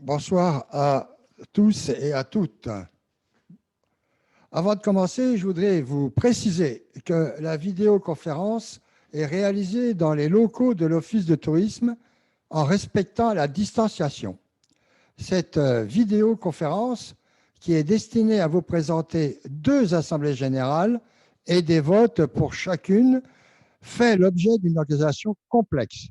Bonsoir à tous et à toutes. Avant de commencer, je voudrais vous préciser que la vidéoconférence est réalisée dans les locaux de l'Office de tourisme en respectant la distanciation. Cette vidéoconférence, qui est destinée à vous présenter 2 assemblées générales et des votes pour chacune, fait l'objet d'une organisation complexe.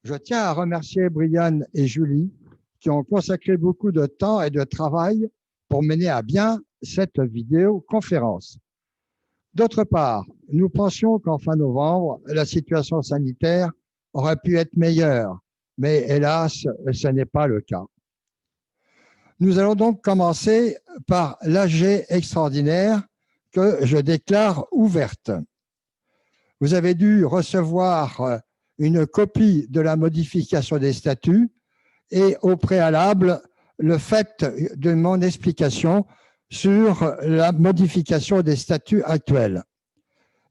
Je tiens à remercier Brianne et Julie qui ont consacré beaucoup de temps et de travail pour mener à bien cette vidéoconférence. D'autre part, nous pensions qu'en fin novembre, la situation sanitaire aurait pu être meilleure, mais hélas, ce n'est pas le cas. Nous allons donc commencer par l'AG extraordinaire que je déclare ouverte. Vous avez dû recevoir une copie de la modification des statuts et au préalable, le fait de mon explication sur la modification des statuts actuels.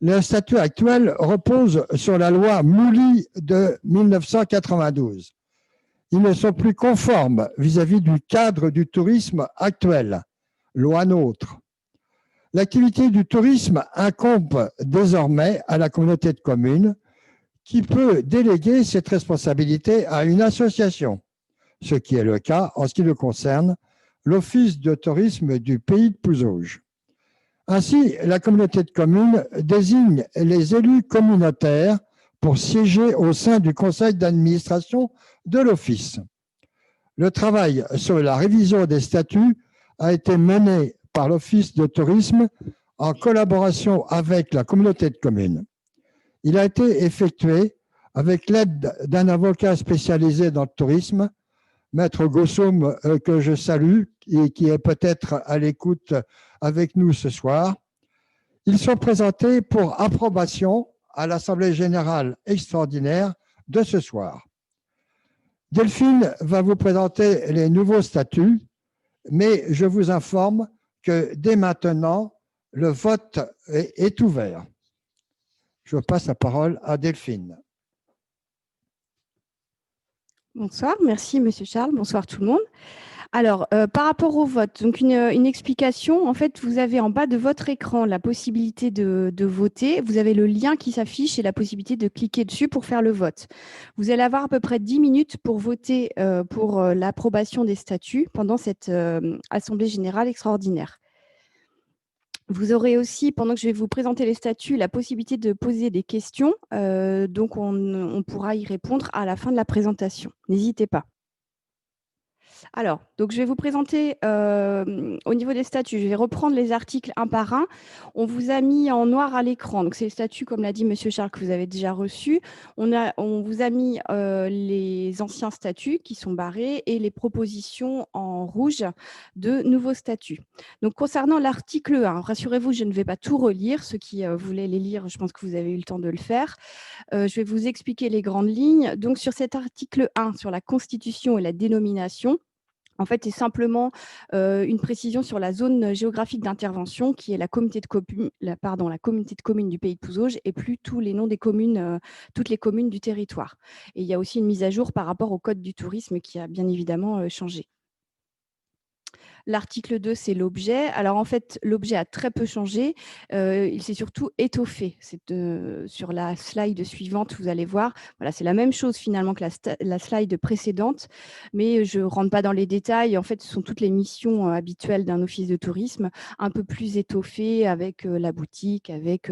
Le statut actuel repose sur la loi Mouly de 1992. Ils ne sont plus conformes vis-à-vis du cadre du tourisme actuel, loi NOTRe. L'activité du tourisme incombe désormais à la communauté de communes qui peut déléguer cette responsabilité à une association, ce qui est le cas en ce qui le concerne, l'Office de tourisme du Pays de Pouzauges. Ainsi, la communauté de communes désigne les élus communautaires pour siéger au sein du conseil d'administration de l'Office. Le travail sur la révision des statuts a été mené par l'Office de tourisme en collaboration avec la communauté de communes. Il a été effectué avec l'aide d'un avocat spécialisé dans le tourisme, Maître Gossoum, que je salue et qui est peut-être à l'écoute avec nous ce soir. Ils sont présentés pour approbation à l'Assemblée générale extraordinaire de ce soir. Delphine va vous présenter les nouveaux statuts, mais je vous informe que dès maintenant, le vote est ouvert. Je passe la parole à Delphine. Bonsoir, merci Monsieur Charles, bonsoir tout le monde. Alors, par rapport au vote, donc une explication, en fait, vous avez en bas de votre écran la possibilité de voter, vous avez le lien qui s'affiche et la possibilité de cliquer dessus pour faire le vote. Vous allez avoir à peu près 10 minutes pour voter pour l'approbation des statuts pendant cette Assemblée générale extraordinaire. Vous aurez aussi, pendant que je vais vous présenter les statuts, la possibilité de poser des questions. Donc, on pourra y répondre à la fin de la présentation. N'hésitez pas. Alors, donc je vais vous présenter au niveau des statuts, je vais reprendre les articles un par un. On vous a mis en noir à l'écran, donc c'est les statuts, comme l'a dit Monsieur Charles, que vous avez déjà reçus. On vous a mis les anciens statuts qui sont barrés et les propositions en rouge de nouveaux statuts. Donc, concernant l'article 1, rassurez-vous, je ne vais pas tout relire. Ceux qui voulaient les lire, je pense que vous avez eu le temps de le faire. Je vais vous expliquer les grandes lignes. Donc, sur cet article 1, sur la constitution et la dénomination, en fait, c'est simplement une précision sur la zone géographique d'intervention qui est la communauté de communes du Pays de Pouzauges et plus tous les noms des communes, toutes les communes du territoire. Et il y a aussi une mise à jour par rapport au code du tourisme qui a bien évidemment changé. L'article 2, c'est l'objet. Alors, en fait, l'objet a très peu changé. Il s'est surtout étoffé. Sur la slide suivante, vous allez voir. Voilà, c'est la même chose finalement que la slide précédente, mais je ne rentre pas dans les détails. En fait, ce sont toutes les missions habituelles d'un office de tourisme, un peu plus étoffées avec la boutique, avec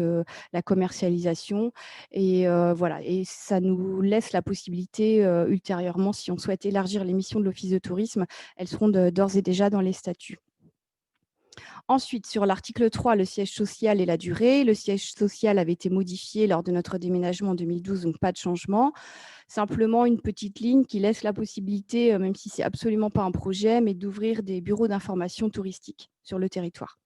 la commercialisation. Et voilà, et ça nous laisse la possibilité ultérieurement, si on souhaite élargir les missions de l'office de tourisme, elles seront d'ores et déjà dans les statuts. Ensuite, sur l'article 3, le siège social et la durée. Le siège social avait été modifié lors de notre déménagement en 2012, donc pas de changement. Simplement une petite ligne qui laisse la possibilité, même si ce n'est absolument pas un projet, mais d'ouvrir des bureaux d'information touristique sur le territoire.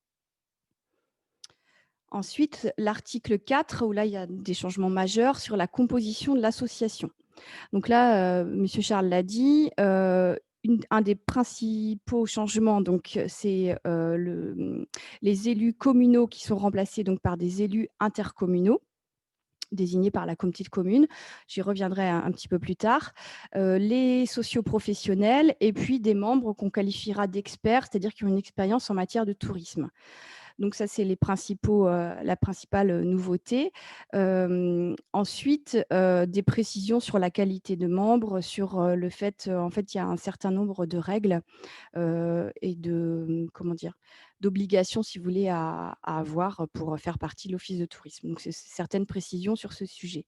Ensuite, l'article 4, où là, il y a des changements majeurs sur la composition de l'association. Donc là, M. Charles l'a dit, un des principaux changements, c'est les élus communaux qui sont remplacés donc, par des élus intercommunaux désignés par la communauté de communes. J'y reviendrai un petit peu plus tard. Les socioprofessionnels et puis des membres qu'on qualifiera d'experts, c'est-à-dire qui ont une expérience en matière de tourisme. Donc ça, c'est la principale nouveauté. Ensuite, des précisions sur la qualité de membres, sur le fait, en fait, il y a un certain nombre de règles et d'obligations, si vous voulez, à avoir pour faire partie de l'office de tourisme. Donc, c'est certaines précisions sur ce sujet.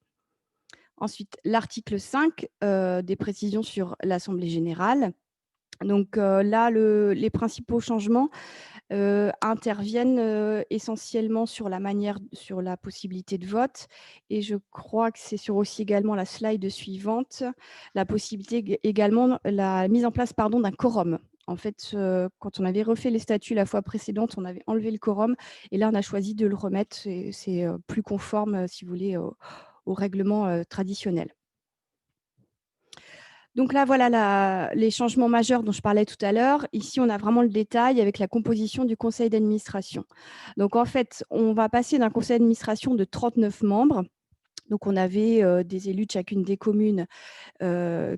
Ensuite, l'article 5, des précisions sur l'Assemblée générale. Donc là, les principaux changements interviennent essentiellement sur la possibilité de vote. Et je crois que c'est sur aussi également la slide suivante, la possibilité également, la mise en place d'un quorum. En fait, quand on avait refait les statuts la fois précédente, on avait enlevé le quorum. Et là, on a choisi de le remettre. C'est plus conforme, si vous voulez, au règlement traditionnel. Donc là, voilà les changements majeurs dont je parlais tout à l'heure. Ici, on a vraiment le détail avec la composition du conseil d'administration. Donc, en fait, on va passer d'un conseil d'administration de 39 membres. Donc, on avait des élus de chacune des communes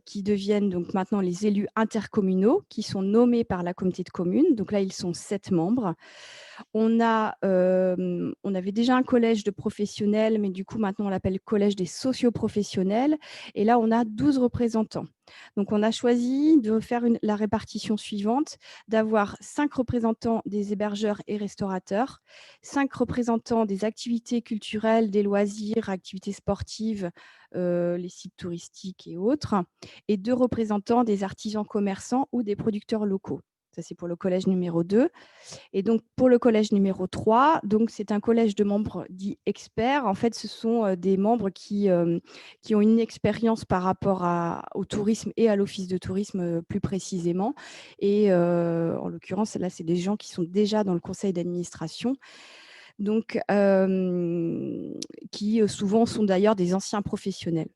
qui deviennent donc maintenant les élus intercommunaux qui sont nommés par la communauté de communes. Donc là, ils sont 7 membres. On avait déjà un collège de professionnels, mais du coup, maintenant, on l'appelle collège des socioprofessionnels. Et là, on a 12 représentants. Donc, on a choisi de faire la répartition suivante, d'avoir 5 représentants des hébergeurs et restaurateurs, 5 représentants des activités culturelles, des loisirs, activités sportives, les sites touristiques et autres, et 2 représentants des artisans commerçants ou des producteurs locaux. Ça, c'est pour le collège numéro 2. Et donc, pour le collège numéro 3, c'est un collège de membres dits experts. En fait, ce sont des membres qui ont une expérience par rapport au tourisme et à l'office de tourisme plus précisément. Et en l'occurrence, là, c'est des gens qui sont déjà dans le conseil d'administration. Donc, qui souvent sont d'ailleurs des anciens professionnels.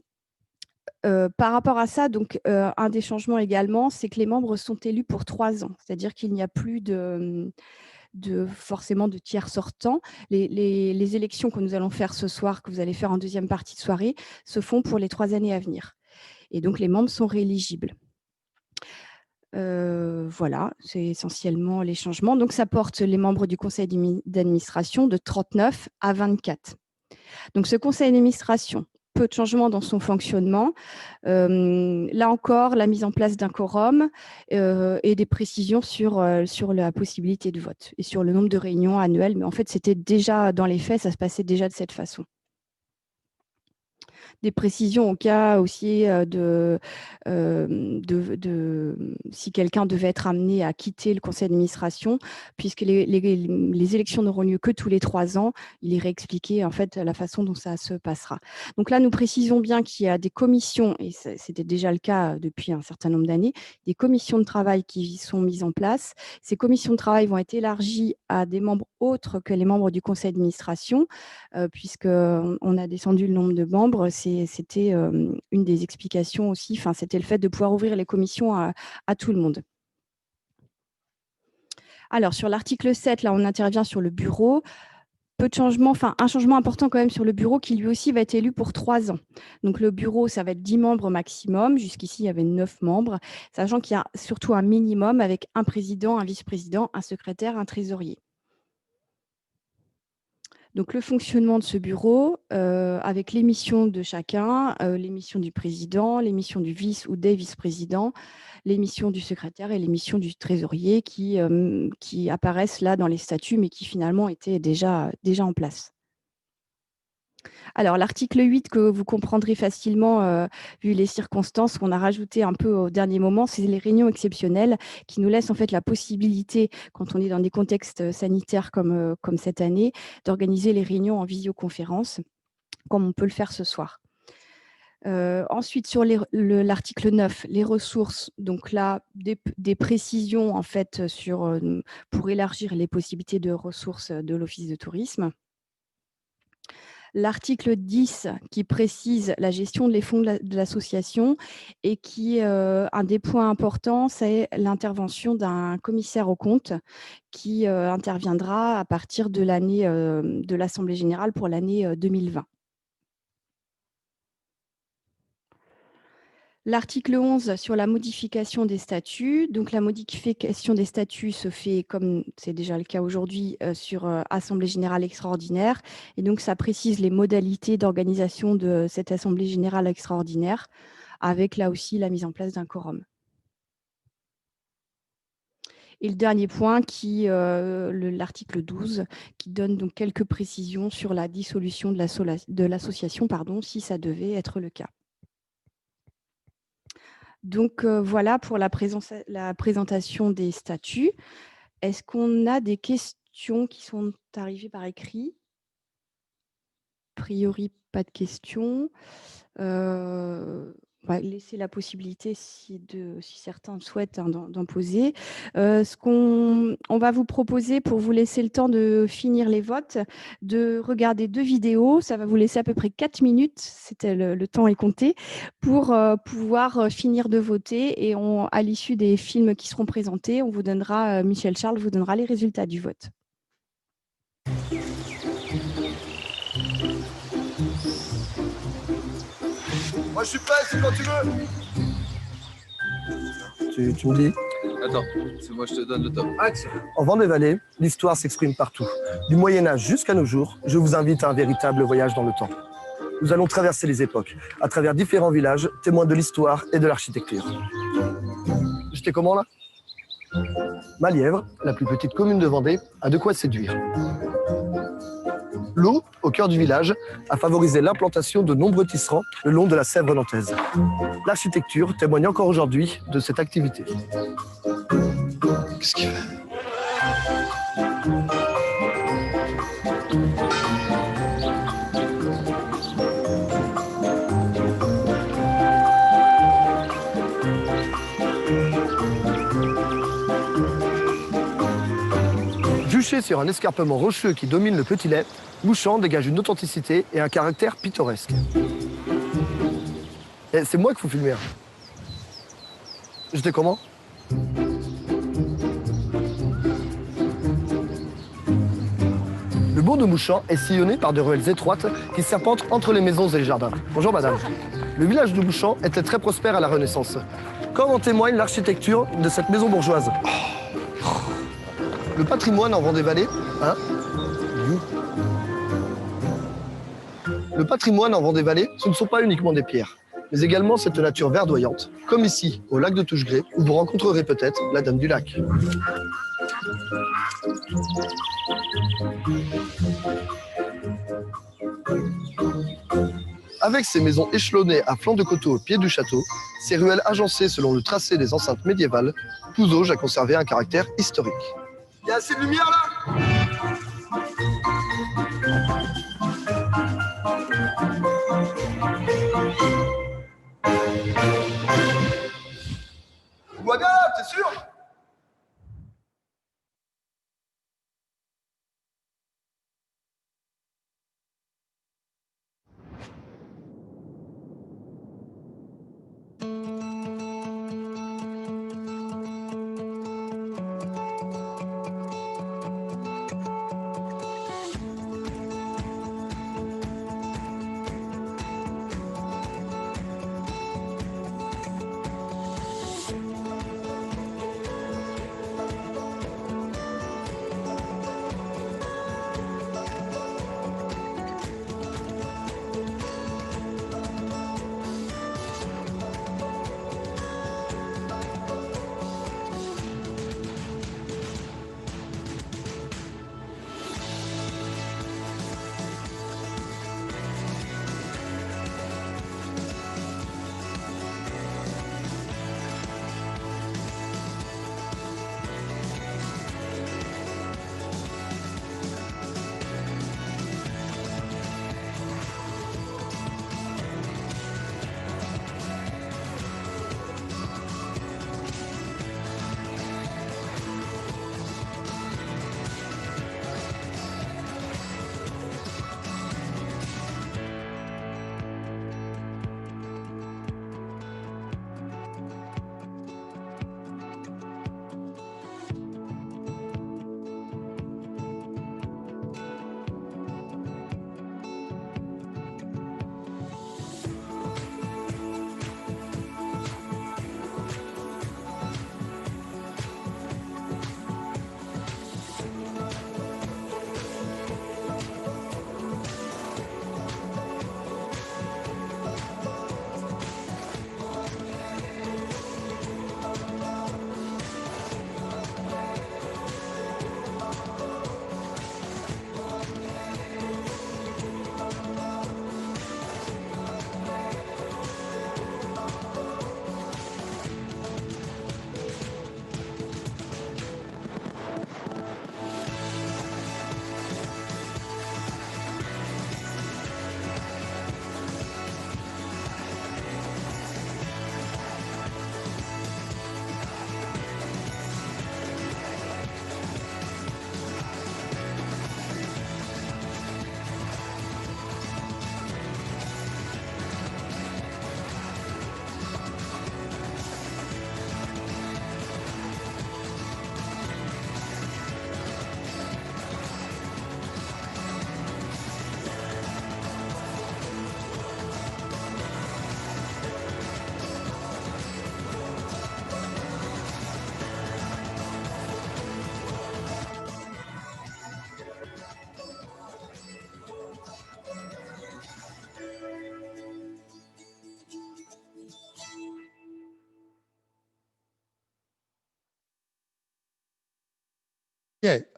Par rapport à ça, un des changements également, c'est que les membres sont élus pour 3 ans. C'est-à-dire qu'il n'y a plus forcément de tiers sortants. Les élections que nous allons faire ce soir, que vous allez faire en deuxième partie de soirée, se font pour les 3 années à venir. Et donc, les membres sont rééligibles. Voilà, c'est essentiellement les changements. Donc, ça porte les membres du conseil d'administration de 39 à 24. Donc, ce conseil d'administration, peu de changements dans son fonctionnement. Là encore, la mise en place d'un quorum et des précisions sur la possibilité de vote et sur le nombre de réunions annuelles. Mais en fait, c'était déjà dans les faits, ça se passait déjà de cette façon. Des précisions au cas aussi si quelqu'un devait être amené à quitter le conseil d'administration, puisque les élections n'auront lieu que tous les 3 ans, il est réexpliqué en fait la façon dont ça se passera. Donc là, nous précisons bien qu'il y a des commissions, et c'était déjà le cas depuis un certain nombre d'années, des commissions de travail qui sont mises en place. Ces commissions de travail vont être élargies à des membres autres que les membres du conseil d'administration, puisqu'on a descendu le nombre de membres. C'était une des explications aussi, c'était le fait de pouvoir ouvrir les commissions à tout le monde. Alors, sur l'article 7, là, on intervient sur le bureau. peu de changements, enfin un changement important quand même sur le bureau qui lui aussi va être élu pour 3 ans. Donc le bureau, ça va être 10 membres maximum. Jusqu'ici, il y avait 9 membres, sachant qu'il y a surtout un minimum avec un président, un vice-président, un secrétaire, un trésorier. Donc, le fonctionnement de ce bureau, avec l'émission de chacun, l'émission du président, l'émission du vice ou des vice-présidents, l'émission du secrétaire et l'émission du trésorier qui apparaissent là dans les statuts, mais qui finalement étaient déjà en place. Alors, l'article 8, que vous comprendrez facilement, vu les circonstances qu'on a rajouté un peu au dernier moment, c'est les réunions exceptionnelles qui nous laissent en fait la possibilité, quand on est dans des contextes sanitaires comme cette année, d'organiser les réunions en visioconférence, comme on peut le faire ce soir. Ensuite, sur l'article 9, les ressources, donc là, des précisions en fait pour élargir les possibilités de ressources de l'Office de tourisme. L'article 10 qui précise la gestion des fonds de l'association et qui, un des points importants, c'est l'intervention d'un commissaire aux comptes qui interviendra à partir de l'année de l'Assemblée générale pour l'année 2020. L'article 11 sur la modification des statuts. Donc, la modification des statuts se fait, comme c'est déjà le cas aujourd'hui, sur Assemblée générale extraordinaire. Et donc, ça précise les modalités d'organisation de cette Assemblée générale extraordinaire, avec là aussi la mise en place d'un quorum. Et le dernier point, l'article 12, qui donne donc quelques précisions sur la dissolution de l'association, si ça devait être le cas. Donc, voilà pour la présentation des statuts. Est-ce qu'on a des questions qui sont arrivées par écrit? A priori, pas de questions. On va laisser la possibilité, si certains souhaitent, d'en poser. On va vous proposer, pour vous laisser le temps de finir les votes, de regarder 2 vidéos. Ça va vous laisser à peu près 4 minutes, le temps est compté, pour pouvoir finir de voter. Et à l'issue des films qui seront présentés, Michel Charles vous donnera les résultats du vote. Moi je suis prêt, c'est quand tu veux. Tu me dis? Attends, c'est moi je te donne le top. Action. En Vendée-Vallée, l'histoire s'exprime partout. Du Moyen-Âge jusqu'à nos jours, je vous invite à un véritable voyage dans le temps. Nous allons traverser les époques, à travers différents villages, témoins de l'histoire et de l'architecture. J'étais comment là? Malièvre, la plus petite commune de Vendée, a de quoi séduire. L'eau, au cœur du village, a favorisé l'implantation de nombreux tisserands le long de la Sèvre nantaise. L'architecture témoigne encore aujourd'hui de cette activité. Qu'est-ce qu'il fait? Juché sur un escarpement rocheux qui domine le Petit Lay, Mouchamp dégage une authenticité et un caractère pittoresque. Et c'est moi qu'il faut filmer. Hein. J'étais comment? Le bourg de Mouchamp est sillonné par de ruelles étroites qui serpentent entre les maisons et les jardins. Bonjour madame. Le village de Mouchamp était très prospère à la Renaissance, comme en témoigne l'architecture de cette maison bourgeoise. Le patrimoine en Vendée-Vallée, hein? Le patrimoine en Vendée-Vallée, ce ne sont pas uniquement des pierres, mais également cette nature verdoyante, comme ici, au lac de Touchegré, où vous rencontrerez peut-être la Dame du Lac. Avec ses maisons échelonnées à flanc de coteau au pied du château, ses ruelles agencées selon le tracé des enceintes médiévales, Pouzauges a conservé un caractère historique. Il y a assez de lumière là? Tu vois bien là, t'es sûr?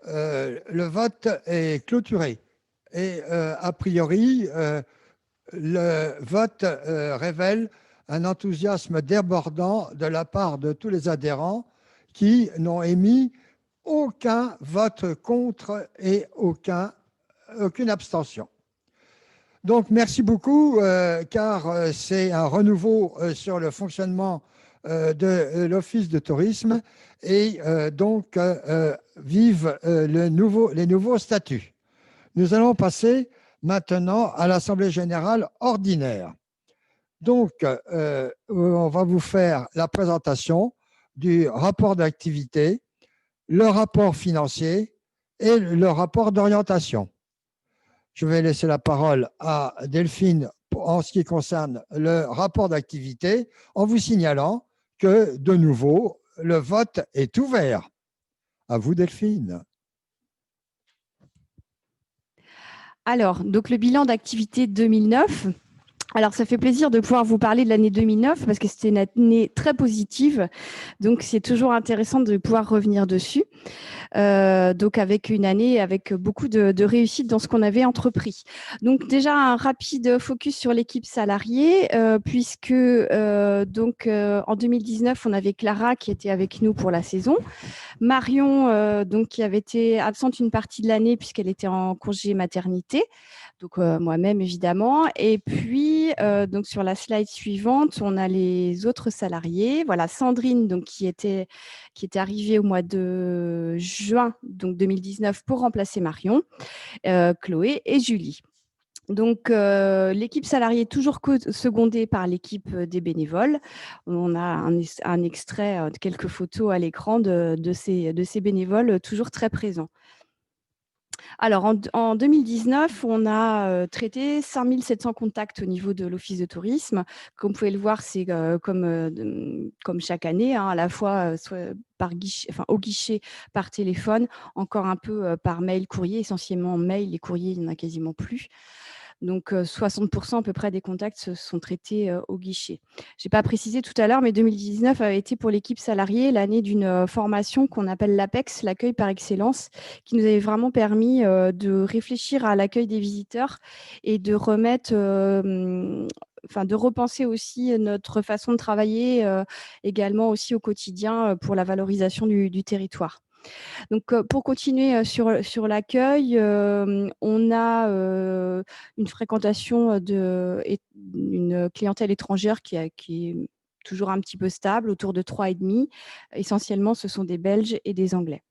le vote est clôturé. Et a priori, le vote révèle un enthousiasme débordant de la part de tous les adhérents qui n'ont émis aucun vote contre et aucune abstention. Donc, merci beaucoup, car c'est un renouveau sur le fonctionnement de l'Office de tourisme et donc vive les nouveaux statuts. Nous allons passer maintenant à l'Assemblée générale ordinaire. Donc, on va vous faire la présentation du rapport d'activité, le rapport financier et le rapport d'orientation. Je vais laisser la parole à Delphine en ce qui concerne le rapport d'activité, en vous signalant que, de nouveau, le vote est ouvert. À vous, Delphine. Alors, donc le bilan d'activité 2009. Alors, ça fait plaisir de pouvoir vous parler de l'année 2009 parce que c'était une année très positive. Donc, c'est toujours intéressant de pouvoir revenir dessus. Donc, avec une année avec beaucoup de réussite dans ce qu'on avait entrepris. Donc, déjà, un rapide focus sur l'équipe salariée puisque en 2019, on avait Clara qui était avec nous pour la saison. Marion, donc, qui avait été absente une partie de l'année puisqu'elle était en congé maternité. Donc, moi-même, évidemment. Et puis, donc, sur la slide suivante, on a les autres salariés. Voilà, Sandrine, donc, qui était arrivée au mois de juin donc 2019 pour remplacer Marion, Chloé et Julie. Donc, l'équipe salariée est toujours secondée par l'équipe des bénévoles. On a un extrait de quelques photos à l'écran de ces bénévoles toujours très présents. Alors, en 2019, on a traité 5 700 contacts au niveau de l'Office de tourisme. Comme vous pouvez le voir, c'est comme chaque année, hein, à la fois soit par guichet, enfin, au guichet, par téléphone, encore un peu par mail, courrier, essentiellement mail. Les courriers, il n'y en a quasiment plus. Donc, 60% à peu près des contacts se sont traités au guichet. Je n'ai pas précisé tout à l'heure, mais 2019 avait été pour l'équipe salariée l'année d'une formation qu'on appelle l'APEX, l'accueil par excellence, qui nous avait vraiment permis de réfléchir à l'accueil des visiteurs et de remettre, de repenser aussi notre façon de travailler également aussi au quotidien pour la valorisation du territoire. Donc, pour continuer sur l'accueil, on a une fréquentation d'une clientèle étrangère qui est toujours un petit peu stable, autour de 3,5. Essentiellement, ce sont des Belges et des Anglais.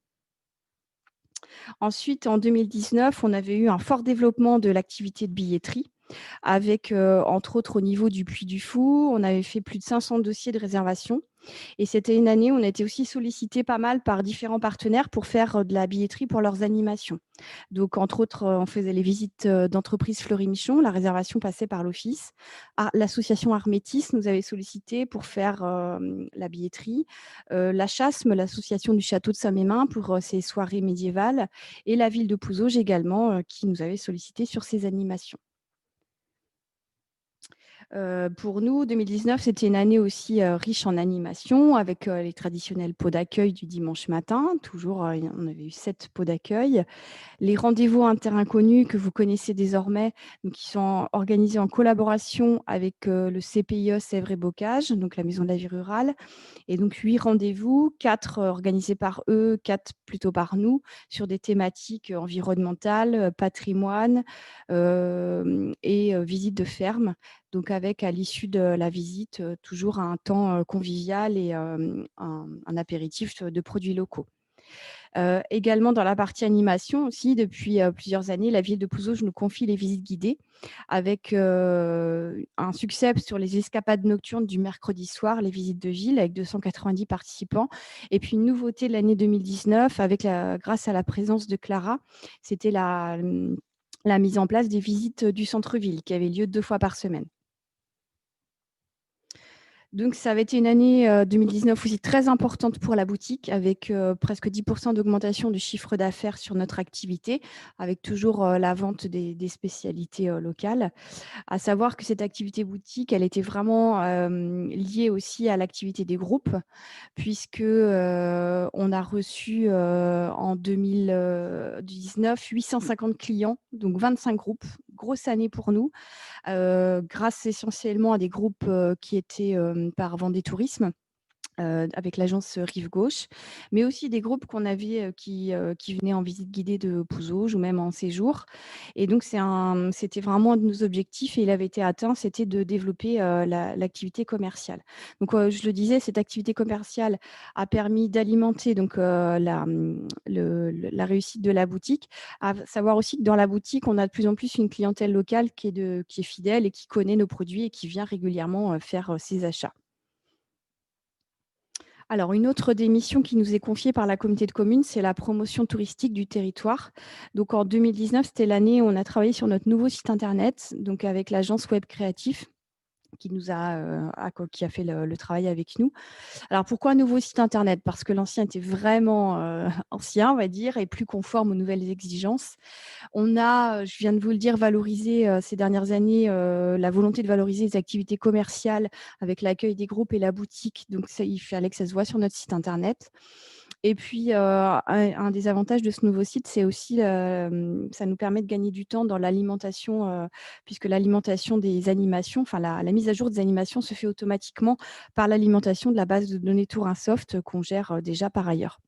Ensuite, en 2019, on avait eu un fort développement de l'activité de billetterie avec, entre autres, au niveau du Puy du Fou, on avait fait plus de 500 dossiers de réservation. Et c'était une année où on a été aussi sollicité pas mal par différents partenaires pour faire de la billetterie pour leurs animations. Donc, entre autres, on faisait les visites d'entreprise Fleury-Michon, la réservation passait par l'office. L'association Armétis nous avait sollicité pour faire la billetterie. La Chasme, l'association du château de Saint-Mémin pour ses soirées médiévales. Et la ville de Pouzauges également, qui nous avait sollicité sur ses animations. Pour nous, 2019, c'était une année aussi riche en animation avec les traditionnels pots d'accueil du dimanche matin. Toujours, on avait eu 7 pots d'accueil. Les rendez-vous inter-inconnus que vous connaissez désormais, donc, qui sont organisés en collaboration avec le CPIE Sèvres et Bocage, donc la Maison de la Vie rurale. Et donc, 8 rendez-vous, 4 organisés par eux, 4 plutôt par nous, sur des thématiques environnementales, patrimoine et visite de ferme. Donc, avec à l'issue de la visite, toujours un temps convivial et un apéritif de produits locaux. Également dans la partie animation aussi, depuis plusieurs années, la ville de Pouzauges nous confie les visites guidées avec un succès sur les escapades nocturnes du mercredi soir, les visites de ville avec 290 participants. Et puis une nouveauté de l'année 2019, grâce à la présence de Clara, c'était la mise en place des visites du centre-ville qui avaient lieu 2 fois par semaine. Donc, ça avait été une année 2019 aussi très importante pour la boutique, avec presque 10% d'augmentation du chiffre d'affaires sur notre activité, avec toujours la vente des spécialités locales. À savoir que cette activité boutique, elle était vraiment liée aussi à l'activité des groupes, puisque on a reçu en 2019 850 clients, donc 25 groupes. Grosse année pour nous, grâce essentiellement à des groupes qui étaient par Vendée Tourisme. Avec l'agence Rive Gauche, mais aussi des groupes qu'on avait qui venaient en visite guidée de Pouzauges ou même en séjour. Et donc, c'était vraiment un de nos objectifs et il avait été atteint, c'était de développer l'activité commerciale. Donc, je le disais, cette activité commerciale a permis d'alimenter donc la réussite de la boutique. À savoir aussi que dans la boutique, on a de plus en plus une clientèle locale qui est fidèle et qui connaît nos produits et qui vient régulièrement faire ses achats. Alors, une autre des missions qui nous est confiée par la communauté de communes, c'est la promotion touristique du territoire. Donc, en 2019, c'était l'année où on a travaillé sur notre nouveau site internet, donc avec l'agence Web Créatif qui a fait le travail avec nous. Alors, pourquoi un nouveau site internet? Parce que l'ancien était vraiment ancien, on va dire, et plus conforme aux nouvelles exigences. On a, je viens de vous le dire, valorisé ces dernières années la volonté de valoriser les activités commerciales avec l'accueil des groupes et la boutique. Donc, il fallait que ça se voit sur notre site internet. Et puis, un des avantages de ce nouveau site, c'est aussi, ça nous permet de gagner du temps dans l'alimentation, puisque l'alimentation des animations, enfin la mise à jour des animations se fait automatiquement par l'alimentation de la base de données Tourinsoft qu'on gère déjà par ailleurs.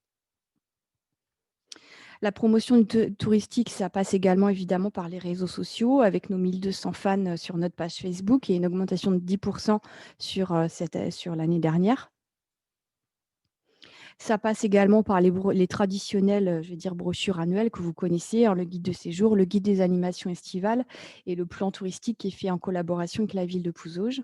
La promotion touristique, ça passe également évidemment par les réseaux sociaux, avec nos 1200 fans sur notre page Facebook et une augmentation de 10% sur l'année dernière. Ça passe également par les traditionnelles, je vais dire, brochures annuelles que vous connaissez, hein, le guide de séjour, le guide des animations estivales et le plan touristique qui est fait en collaboration avec la ville de Pouzauges.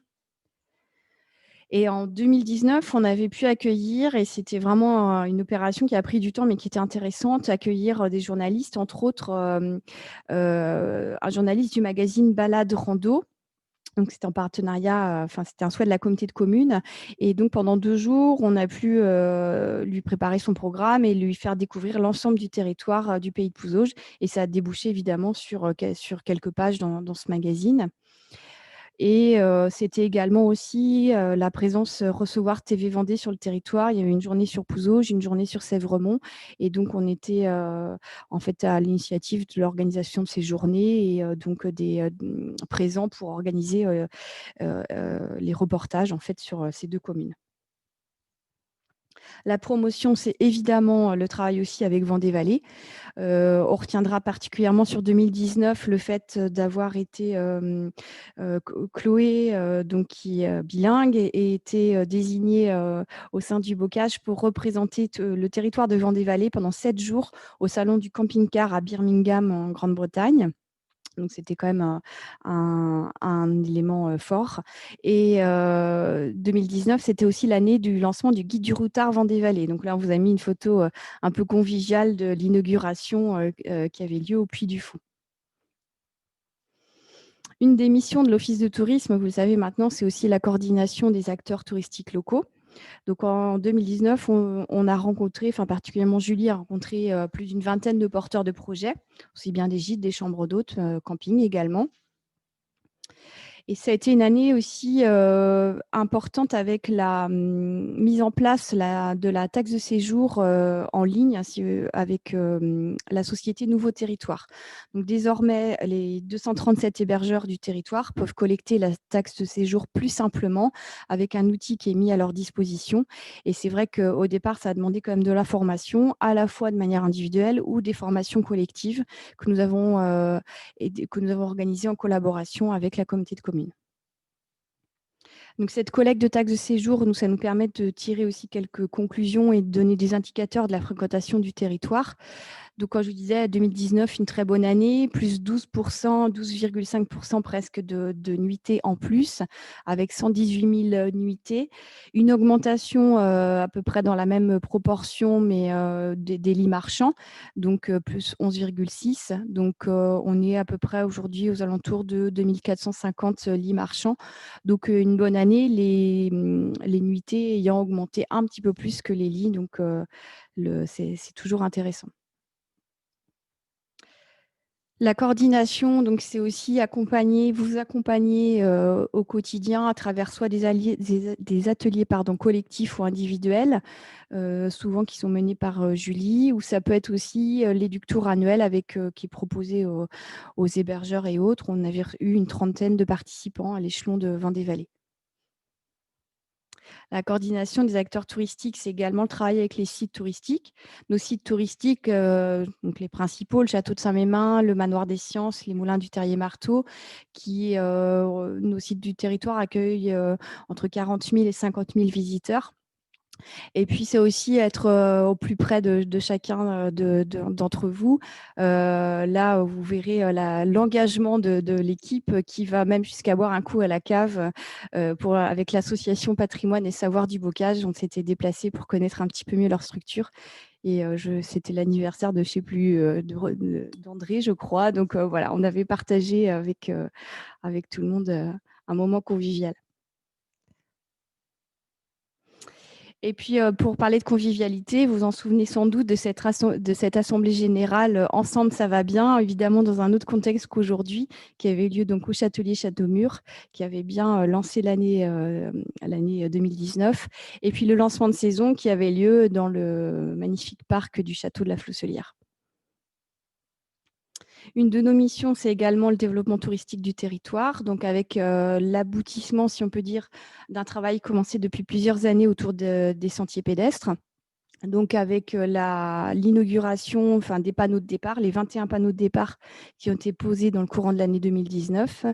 Et en 2019, on avait pu accueillir, et c'était vraiment une opération qui a pris du temps, mais qui était intéressante, accueillir des journalistes, entre autres un journaliste du magazine Balade Rando. Donc, c'était en partenariat, c'était un souhait de la communauté de communes. Et donc, pendant 2 jours, on a pu lui préparer son programme et lui faire découvrir l'ensemble du territoire du pays de Pouzauges. Et ça a débouché évidemment sur quelques pages dans ce magazine. Et c'était également aussi la présence Recevoir TV Vendée sur le territoire. Il y avait une journée sur Pouzauges, une journée sur Sèvremont. Et donc, on était en fait à l'initiative de l'organisation de ces journées et donc présents pour organiser les reportages en fait sur ces 2 communes. La promotion, c'est évidemment le travail aussi avec Vendée Vallée. On retiendra particulièrement sur 2019 le fait d'avoir été Chloé, donc qui est bilingue, et été désignée au sein du bocage pour représenter le territoire de Vendée Vallée pendant 7 jours au salon du camping-car à Birmingham en Grande-Bretagne. Donc, c'était quand même un élément fort. Et 2019, c'était aussi l'année du lancement du guide du routard Vendée-Vallée. Donc là, on vous a mis une photo un peu conviviale de l'inauguration qui avait lieu au Puy du Fou. Une des missions de l'Office de tourisme, vous le savez maintenant, c'est aussi la coordination des acteurs touristiques locaux. Donc, en 2019, on a rencontré, particulièrement Julie a rencontré plus d'une vingtaine de porteurs de projets, aussi bien des gîtes, des chambres d'hôtes, camping également. Et ça a été une année aussi importante avec la mise en place de la taxe de séjour en ligne avec la société Nouveau Territoire. Donc, désormais, les 237 hébergeurs du territoire peuvent collecter la taxe de séjour plus simplement avec un outil qui est mis à leur disposition. Et c'est vrai qu'au départ, ça a demandé quand même de la formation, à la fois de manière individuelle ou des formations collectives que nous avons organisées en collaboration avec la communauté de communes. Donc, cette collecte de taxes de séjour, ça nous permet de tirer aussi quelques conclusions et de donner des indicateurs de la fréquentation du territoire. Donc, quand je vous disais 2019, une très bonne année, plus 12%, 12,5% presque de nuitées en plus, avec 118 000 nuitées. Une augmentation à peu près dans la même proportion, mais des lits marchands, donc plus 11,6. Donc, on est à peu près aujourd'hui aux alentours de 2450 lits marchands. Donc, une bonne année, les nuitées ayant augmenté un petit peu plus que les lits. Donc, c'est toujours intéressant. La coordination, donc c'est aussi vous accompagner au quotidien à travers soit des ateliers collectifs ou individuels, souvent qui sont menés par Julie, ou ça peut être aussi l'éductour annuel qui est proposé aux hébergeurs et autres. On avait eu une trentaine de participants à l'échelon de Vendée-Vallée. La coordination des acteurs touristiques, c'est également le travail avec les sites touristiques. Nos sites touristiques, donc les principaux, le château de Saint-Mémin, le manoir des Sciences, les moulins du Terrier-Marteau, nos sites du territoire accueillent entre 40 000 et 50 000 visiteurs. Et puis, c'est aussi être au plus près de chacun d'entre vous. Là, vous verrez l'engagement de l'équipe qui va même jusqu'à boire un coup à la cave avec l'association Patrimoine et Savoir du Bocage. On s'était déplacé pour connaître un petit peu mieux leur structure. Et c'était l'anniversaire de, je ne sais plus, d'André, je crois. Donc, voilà, on avait partagé avec tout le monde un moment convivial. Et puis, pour parler de convivialité, vous vous en souvenez sans doute de cette assemblée générale Ensemble, ça va bien, évidemment dans un autre contexte qu'aujourd'hui, qui avait eu lieu donc au Châtelier Châteaumur, qui avait bien lancé l'année 2019. Et puis, le lancement de saison qui avait lieu dans le magnifique parc du Château de la Flosselière. Une de nos missions, c'est également le développement touristique du territoire, donc avec l'aboutissement, si on peut dire, d'un travail commencé depuis plusieurs années autour des sentiers pédestres. Donc, avec l'inauguration des panneaux de départ, les 21 panneaux de départ qui ont été posés dans le courant de l'année 2019.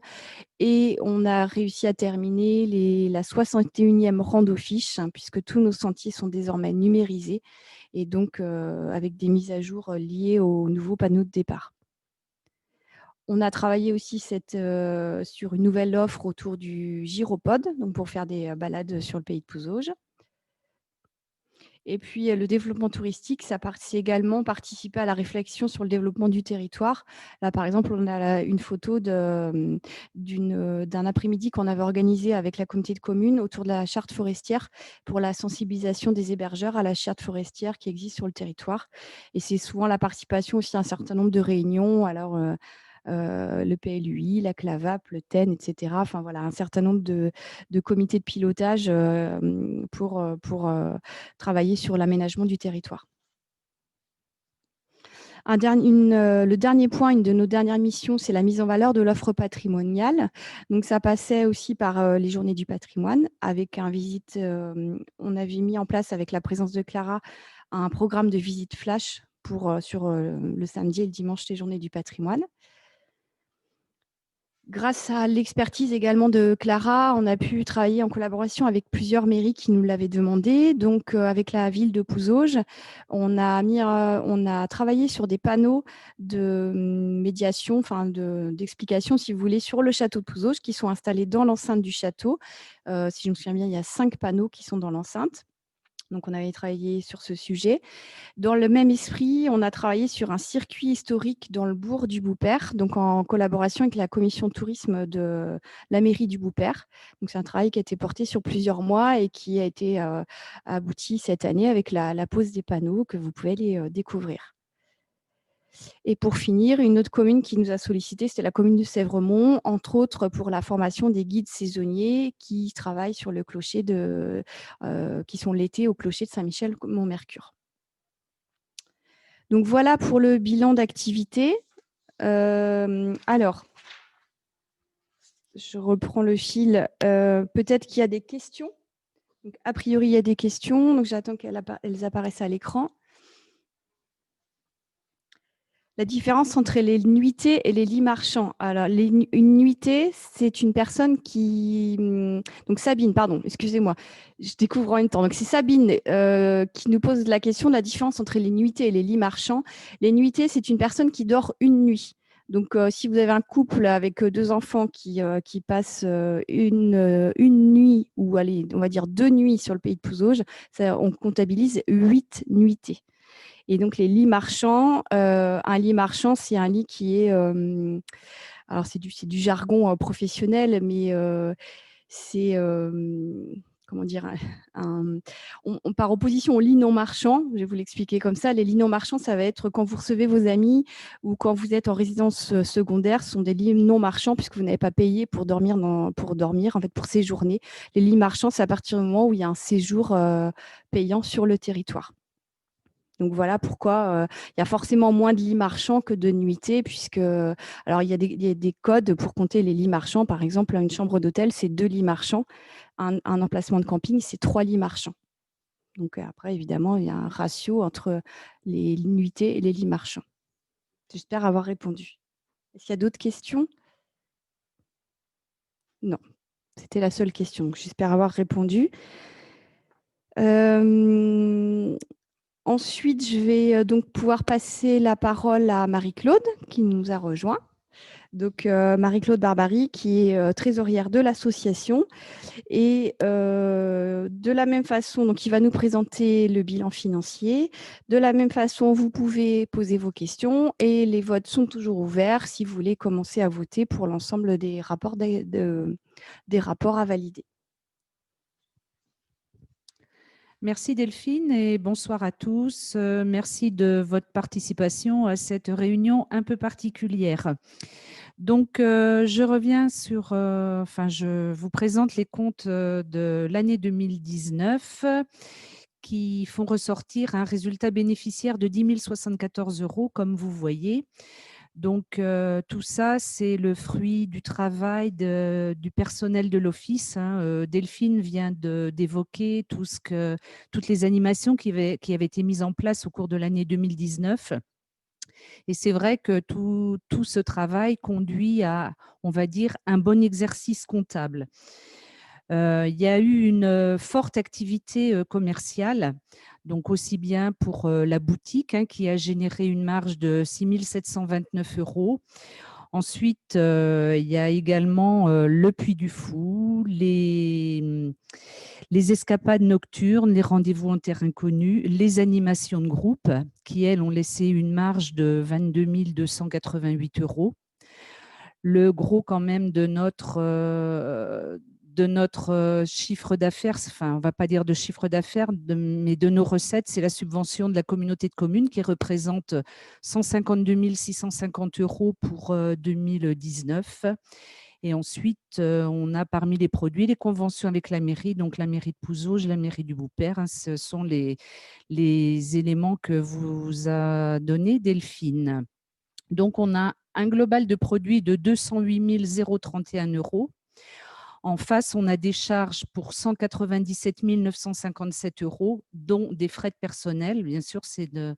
Et on a réussi à terminer la 61e rando-fiche, puisque tous nos sentiers sont désormais numérisés et donc avec des mises à jour liées aux nouveaux panneaux de départ. On a travaillé aussi sur une nouvelle offre autour du gyropode, donc pour faire des balades sur le pays de Pouzauges. Et puis, le développement touristique, c'est également participer à la réflexion sur le développement du territoire. Là, par exemple, on a une photo d'un après-midi qu'on avait organisé avec la communauté de communes autour de la charte forestière pour la sensibilisation des hébergeurs à la charte forestière qui existe sur le territoire. Et c'est souvent la participation aussi à un certain nombre de réunions. Alors, le PLUI, la CLAVAP, le TEN, etc. Enfin, voilà, un certain nombre de comités de pilotage pour travailler sur l'aménagement du territoire. Le dernier point, une de nos dernières missions, c'est la mise en valeur de l'offre patrimoniale. Donc, ça passait aussi par les journées du patrimoine. On avait mis en place, avec la présence de Clara, un programme de visite flash sur le samedi et le dimanche, les journées du patrimoine. Grâce à l'expertise également de Clara, on a pu travailler en collaboration avec plusieurs mairies qui nous l'avaient demandé. Donc, avec la ville de Pouzauges, on a travaillé sur des panneaux de médiation, d'explication, si vous voulez, sur le château de Pouzauges qui sont installés dans l'enceinte du château. Si je me souviens bien, il y a 5 panneaux qui sont dans l'enceinte. Donc, on avait travaillé sur ce sujet. Dans le même esprit, on a travaillé sur un circuit historique dans le bourg du Boupère, donc en collaboration avec la commission de tourisme de la mairie du Boupère. Donc, c'est un travail qui a été porté sur plusieurs mois et qui a été abouti cette année avec la pose des panneaux que vous pouvez aller découvrir. Et pour finir, une autre commune qui nous a sollicité, c'était la commune de Sèvremont, entre autres pour la formation des guides saisonniers qui travaillent sur le clocher qui sont l'été au clocher de Saint-Michel-Mont-Mercure. Donc, voilà pour le bilan d'activité. Alors, je reprends le fil. Peut-être qu'il y a des questions. Donc, a priori, il y a des questions. Donc, j'attends qu'elles apparaissent à l'écran. La différence entre les nuitées et les lits marchands. Alors, une nuitée, c'est une personne qui… Donc, Sabine, pardon, excusez-moi, je découvre en même temps. Donc, c'est Sabine qui nous pose la question de la différence entre les nuitées et les lits marchands. Les nuitées, c'est une personne qui dort une nuit. Donc, si vous avez un couple avec 2 enfants qui passent une nuit, ou allez, on va dire 2 nuits sur le pays de Pouzauges, on comptabilise 8 nuitées. Et donc, les lits marchands, un lit marchand, c'est un lit qui est… alors, c'est du jargon professionnel, mais c'est… comment dire, par opposition aux lits non marchands, je vais vous l'expliquer comme ça, les lits non marchands, ça va être quand vous recevez vos amis ou quand vous êtes en résidence secondaire, ce sont des lits non marchands puisque vous n'avez pas payé pour dormir, en fait, pour séjourner. Les lits marchands, c'est à partir du moment où il y a un séjour payant sur le territoire. Donc voilà pourquoi il y a forcément moins de lits marchands que de nuitées, puisque alors il y a des codes pour compter les lits marchands. Par exemple, une chambre d'hôtel, c'est 2 lits marchands. Un emplacement de camping, c'est 3 lits marchands. Donc après, évidemment, il y a un ratio entre les nuitées et les lits marchands. J'espère avoir répondu. Est-ce qu'il y a d'autres questions? Non, c'était la seule question. Donc, j'espère avoir répondu. Ensuite, je vais donc pouvoir passer la parole à Marie-Claude qui nous a rejoint. Donc, Marie-Claude Barbary, qui est trésorière de l'association. Et de la même façon, donc, il va nous présenter le bilan financier. De la même façon, vous pouvez poser vos questions et les votes sont toujours ouverts si vous voulez commencer à voter pour l'ensemble des rapports, des rapports à valider. Merci Delphine et bonsoir à tous. Merci de votre participation à cette réunion un peu particulière. Donc, je reviens sur, je vous présente les comptes de l'année 2019 qui font ressortir un résultat bénéficiaire de 10 074 € comme vous voyez. Donc, tout ça, c'est le fruit du travail du personnel de l'Office. Delphine vient d'évoquer toutes les animations qui avaient été mises en place au cours de l'année 2019. Et c'est vrai que tout ce travail conduit à, on va dire, un bon exercice comptable. Il y a eu une forte activité commerciale, donc aussi bien pour la boutique qui a généré une marge de 6 729 €. Ensuite, il y a également le Puy du Fou, les escapades nocturnes, les rendez-vous en terre inconnue, les animations de groupe qui, elles, ont laissé une marge de 22 288 €. Le gros quand même de notre chiffre d'affaires, enfin, on ne va pas dire de chiffre d'affaires, mais de nos recettes, c'est la subvention de la communauté de communes qui représente 152 650 € pour 2019. Et ensuite, on a parmi les produits les conventions avec la mairie, donc la mairie de Pouzauges, la mairie du Boupère. Ce sont les éléments que vous a donné Delphine. Donc, on a un global de produits de 208 031 €. En face, on a des charges pour 197 957 €, dont des frais de personnel. Bien sûr, c'est la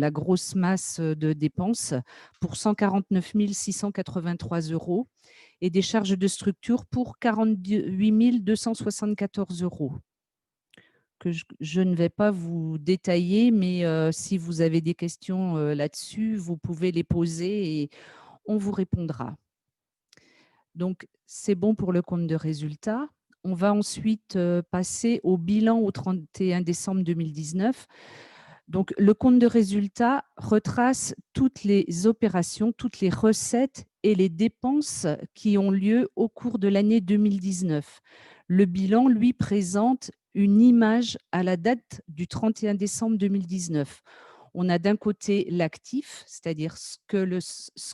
grosse masse de dépenses pour 149 683 € et des charges de structure pour 48 274 € que je ne vais pas vous détailler, mais si vous avez des questions là-dessus, vous pouvez les poser et on vous répondra. Donc, c'est bon pour le compte de résultat. On va ensuite passer au bilan au 31 décembre 2019. Donc, le compte de résultat retrace toutes les opérations, toutes les recettes et les dépenses qui ont lieu au cours de l'année 2019. Le bilan, lui, présente une image à la date du 31 décembre 2019. On a d'un côté l'actif, c'est-à-dire ce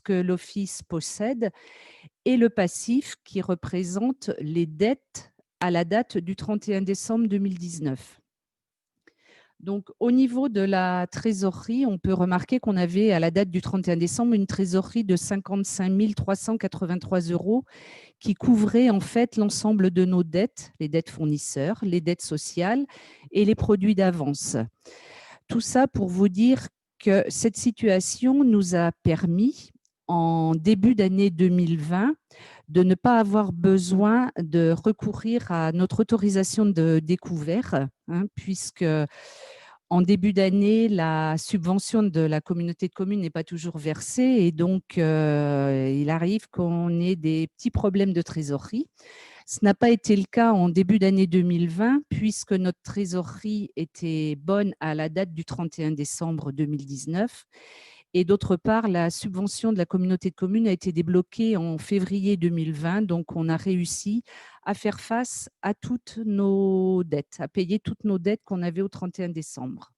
que l'Office possède, et le passif qui représente les dettes à la date du 31 décembre 2019. Donc, au niveau de la trésorerie, on peut remarquer qu'on avait à la date du 31 décembre une trésorerie de 55 383 € qui couvrait en fait l'ensemble de nos dettes, les dettes fournisseurs, les dettes sociales et les produits d'avance. Tout ça pour vous dire cette situation nous a permis, en début d'année 2020, de ne pas avoir besoin de recourir à notre autorisation de découvert, puisque en début d'année, la subvention de la communauté de communes n'est pas toujours versée et donc il arrive qu'on ait des petits problèmes de trésorerie. Ce n'a pas été le cas en début d'année 2020 puisque notre trésorerie était bonne à la date du 31 décembre 2019. Et d'autre part, la subvention de la communauté de communes a été débloquée en février 2020. Donc, on a réussi à faire face à toutes nos dettes, à payer toutes nos dettes qu'on avait au 31 décembre.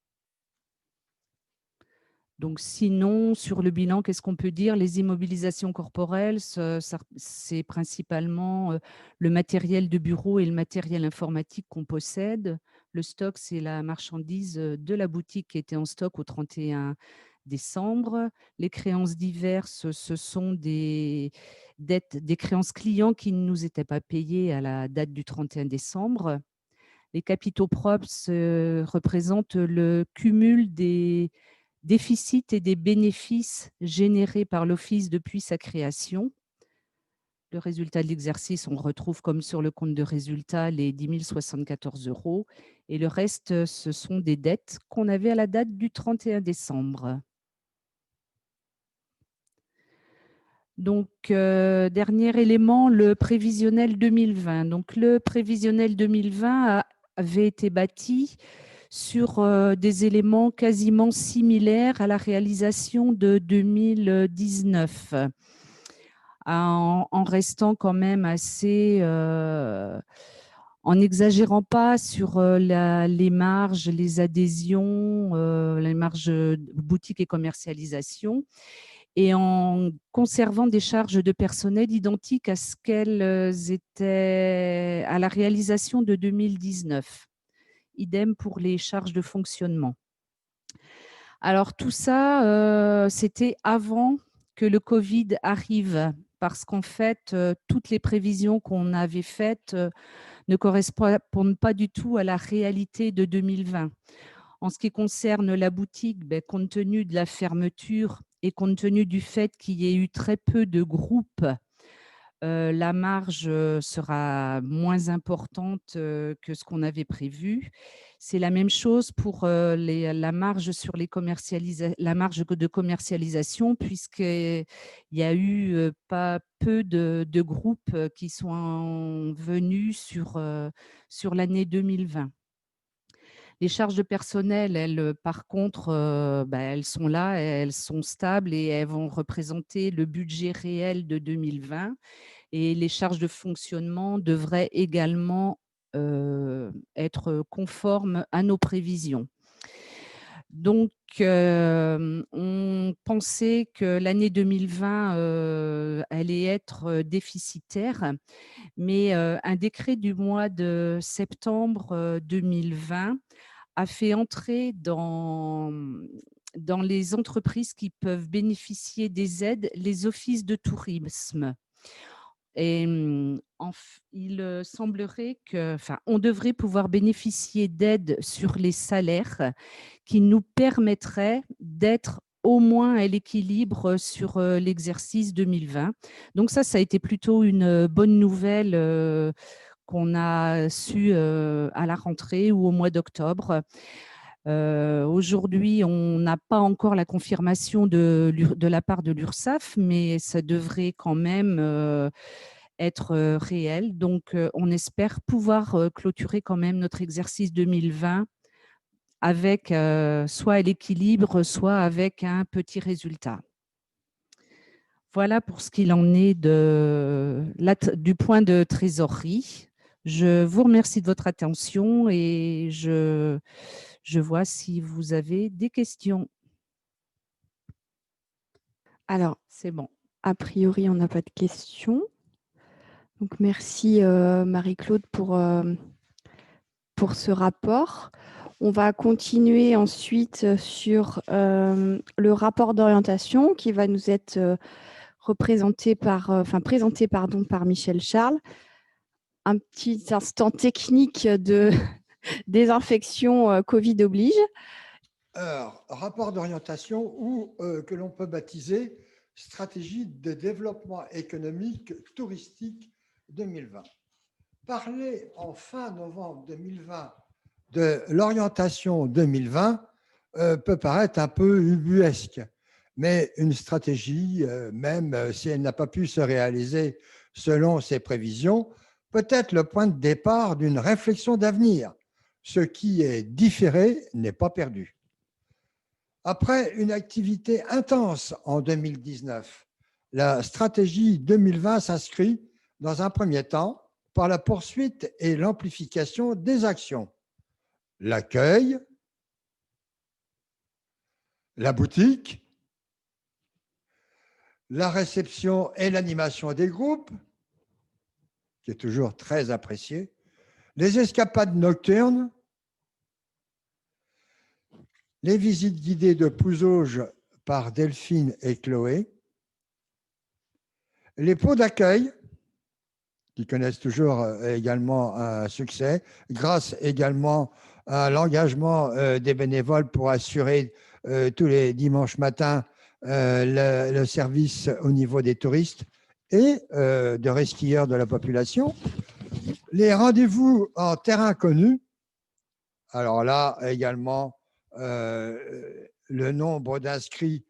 Donc, sinon, sur le bilan, qu'est-ce qu'on peut dire? Les immobilisations corporelles, c'est principalement le matériel de bureau et le matériel informatique qu'on possède. Le stock, c'est la marchandise de la boutique qui était en stock au 31 décembre. Les créances diverses, ce sont des dettes, des créances clients qui ne nous étaient pas payées à la date du 31 décembre. Les capitaux propres représentent le cumul des déficits et des bénéfices générés par l'Office depuis sa création. Le résultat de l'exercice, on retrouve comme sur le compte de résultat les 10 074 €. Et le reste, ce sont des dettes qu'on avait à la date du 31 décembre. Donc, dernier élément, le prévisionnel 2020. Donc, le prévisionnel 2020 avait été bâti sur des éléments quasiment similaires à la réalisation de 2019, en restant quand même assez, en n'exagérant pas sur les marges, les adhésions, les marges boutique et commercialisation, et en conservant des charges de personnel identiques à ce qu'elles étaient à la réalisation de 2019. Idem pour les charges de fonctionnement. Alors tout ça, c'était avant que le Covid arrive, parce qu'en fait, toutes les prévisions qu'on avait faites ne correspondent pas du tout à la réalité de 2020. En ce qui concerne la boutique, compte tenu de la fermeture et compte tenu du fait qu'il y ait eu très peu de groupes, la marge sera moins importante que ce qu'on avait prévu. C'est la même chose pour la marge sur la marge de commercialisation, puisqu'il y a eu pas peu de groupes qui sont venus sur l'année 2020. Les charges de personnel, elles, par contre, elles sont là, elles sont stables et elles vont représenter le budget réel de 2020. Et les charges de fonctionnement devraient également être conformes à nos prévisions. Donc, on pensait que l'année 2020 allait être déficitaire, mais un décret du mois de septembre 2020 a fait entrer dans les entreprises qui peuvent bénéficier des aides les offices de tourisme. Et il semblerait on devrait pouvoir bénéficier d'aides sur les salaires qui nous permettraient d'être au moins à l'équilibre sur l'exercice 2020. Donc ça a été plutôt une bonne nouvelle qu'on a su à la rentrée ou au mois d'octobre. Aujourd'hui, on n'a pas encore la confirmation de la part de l'URSSAF, mais ça devrait quand même être réel. Donc, on espère pouvoir clôturer quand même notre exercice 2020 avec soit à l'équilibre, soit avec un petit résultat. Voilà pour ce qu'il en est du point de trésorerie. Je vous remercie de votre attention et je vois si vous avez des questions. Alors, c'est bon. A priori, on n'a pas de questions. Donc, merci Marie-Claude pour ce rapport. On va continuer ensuite sur le rapport d'orientation qui va nous être présenté par Michel Charles. Un petit instant technique de désinfection Covid oblige. rapport d'orientation ou que l'on peut baptiser stratégie de développement économique touristique 2020. Parler en fin novembre 2020 de l'orientation 2020 peut paraître un peu ubuesque, mais une stratégie, même si elle n'a pas pu se réaliser selon ses prévisions, peut être le point de départ d'une réflexion d'avenir. Ce qui est différé n'est pas perdu. Après une activité intense en 2019, la stratégie 2020 s'inscrit dans un premier temps par la poursuite et l'amplification des actions. L'accueil, la boutique, la réception et l'animation des groupes, qui est toujours très apprécié, les escapades nocturnes, les visites guidées de Pouzauges par Delphine et Chloé, les pots d'accueil, qui connaissent toujours également un succès, grâce également à l'engagement des bénévoles pour assurer tous les dimanches matins le service au niveau des touristes et de resquilleurs de la population. Les rendez-vous en terrain connu, alors là également, le nombre d'inscrits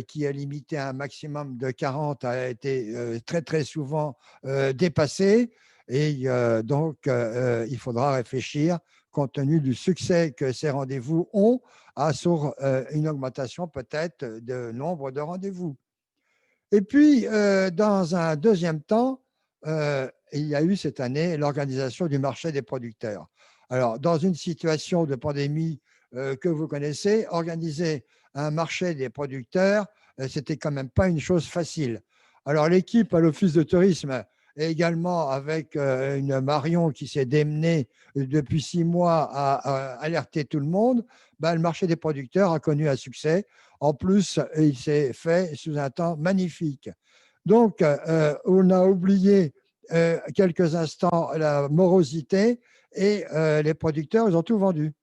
qui est limité à un maximum de 40 a été très, très souvent dépassé. Et donc, il faudra réfléchir, compte tenu du succès que ces rendez-vous ont, sur une augmentation peut-être de nombre de rendez-vous. Et puis, dans un deuxième temps, il y a eu cette année l'organisation du marché des producteurs. Alors, dans une situation de pandémie que vous connaissez, organiser un marché des producteurs, c'était quand même pas une chose facile. Alors, l'équipe à l'Office de tourisme, et également avec une Marion qui s'est démenée depuis 6 mois à alerter tout le monde, le marché des producteurs a connu un succès. En plus, il s'est fait sous un temps magnifique. Donc, on a oublié quelques instants la morosité et les producteurs, ils ont tout vendu.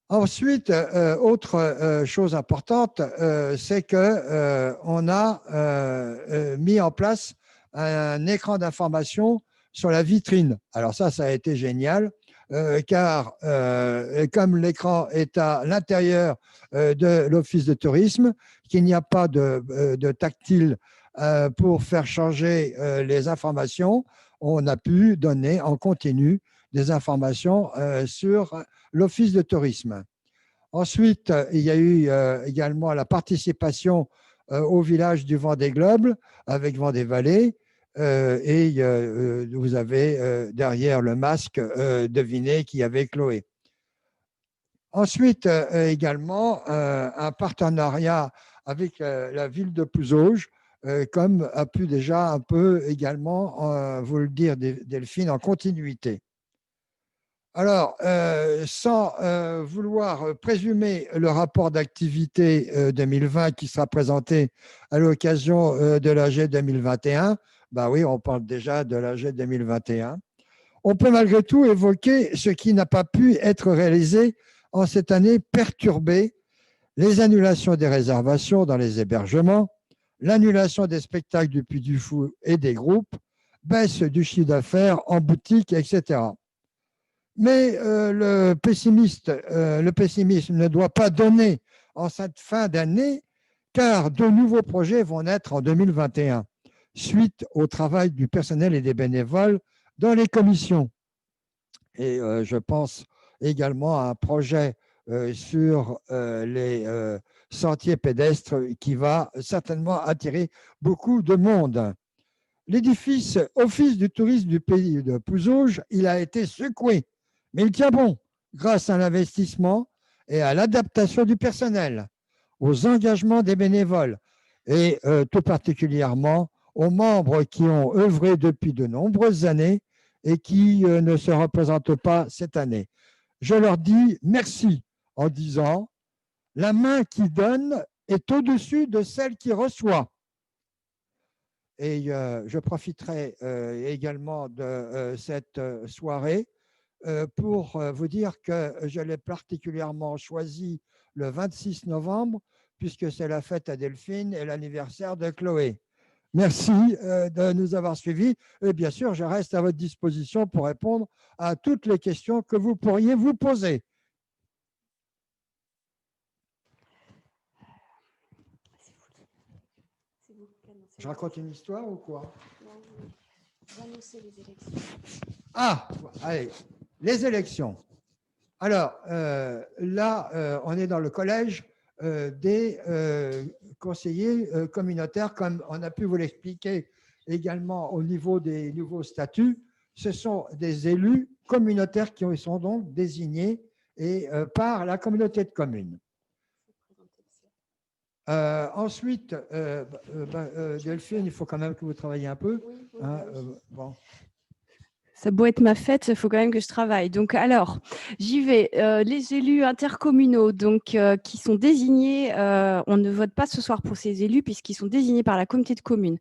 Ensuite, autre chose importante, c'est qu'on a mis en place un écran d'information sur la vitrine. Alors ça a été génial, car comme l'écran est à l'intérieur de l'Office de tourisme, qu'il n'y a pas de tactile pour faire changer les informations, on a pu donner en continu des informations sur l'Office de tourisme. Ensuite, il y a eu également la participation au village du Vendée Globe avec Vendée-Vallée. Et vous avez derrière le masque deviné qui avait Chloé. Ensuite, également, un partenariat avec la ville de Pouzauges, comme a pu déjà un peu également vous le dire Delphine, en continuité. Alors, sans vouloir présumer le rapport d'activité 2020 qui sera présenté à l'occasion de l'AG 2021, oui, on parle déjà de l'AG 2021, on peut malgré tout évoquer ce qui n'a pas pu être réalisé en cette année perturbée, les annulations des réservations dans les hébergements, l'annulation des spectacles du Puy du Fou et des groupes, baisse du chiffre d'affaires en boutique, etc. Mais le pessimisme ne doit pas donner en cette fin d'année, car de nouveaux projets vont naître en 2021, suite au travail du personnel et des bénévoles dans les commissions. Et je pense également à un projet sur les sentiers pédestres qui va certainement attirer beaucoup de monde. L'édifice Office du tourisme du pays de Pouzauges, il a été secoué. Mais il tient bon grâce à l'investissement et à l'adaptation du personnel, aux engagements des bénévoles et tout particulièrement aux membres qui ont œuvré depuis de nombreuses années et qui ne se représentent pas cette année. Je leur dis merci en disant « la main qui donne est au-dessus de celle qui reçoit ». Et je profiterai également de cette soirée pour vous dire que je l'ai particulièrement choisi le 26 novembre, puisque c'est la fête à Delphine et l'anniversaire de Chloé. Merci de nous avoir suivis. Et bien sûr, je reste à votre disposition pour répondre à toutes les questions que vous pourriez vous poser. Je raconte une histoire ou quoi? Ah, allez, les élections. Alors, là, on est dans le collège des conseillers communautaires, comme on a pu vous l'expliquer également au niveau des nouveaux statuts. Ce sont des élus communautaires qui sont donc désignés par la communauté de communes. Ensuite, Delphine, il faut quand même que vous travailliez un peu. Hein, bon. Ça a beau être ma fête, il faut quand même que je travaille. Donc, alors, j'y vais. Les élus intercommunaux, donc, qui sont désignés, on ne vote pas ce soir pour ces élus puisqu'ils sont désignés par la communauté de communes.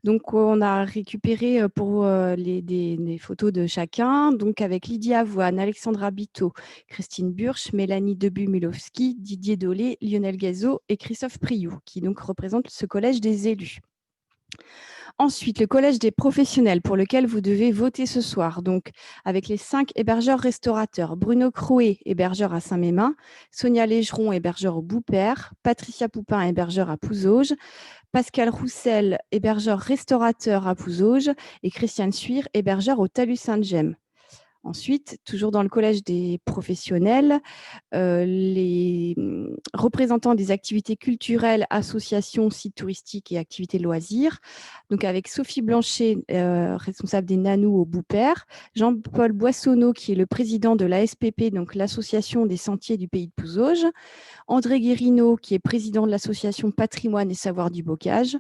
Donc, on a récupéré pour des photos de chacun, donc avec Lydia Avoine, Alexandra Bito, Christine Burch, Mélanie Debu-Mulowski, Didier Dolé, Lionel Gazot et Christophe Priou, qui donc représentent ce collège des élus. Ensuite, le collège des professionnels pour lequel vous devez voter ce soir, donc avec les 5 hébergeurs restaurateurs. Bruno Crouet, hébergeur à Saint-Mémin, Sonia Légeron, hébergeur au Boupère, Patricia Poupin, hébergeur à Pouzauges, Pascal Roussel, hébergeur restaurateur à Pouzauges et Christiane Suire, hébergeur au Talus Sainte-Gemme. Ensuite, toujours dans le collège des professionnels, les représentants des activités culturelles, associations, sites touristiques et activités de loisirs, donc avec Sophie Blanchet, responsable des Nanous au Boupère, Jean-Paul Boissonneau, qui est le président de l'ASPP, donc l'Association des sentiers du pays de Pouzauges, André Guérino, qui est président de l'association Patrimoine et Savoir du Bocage,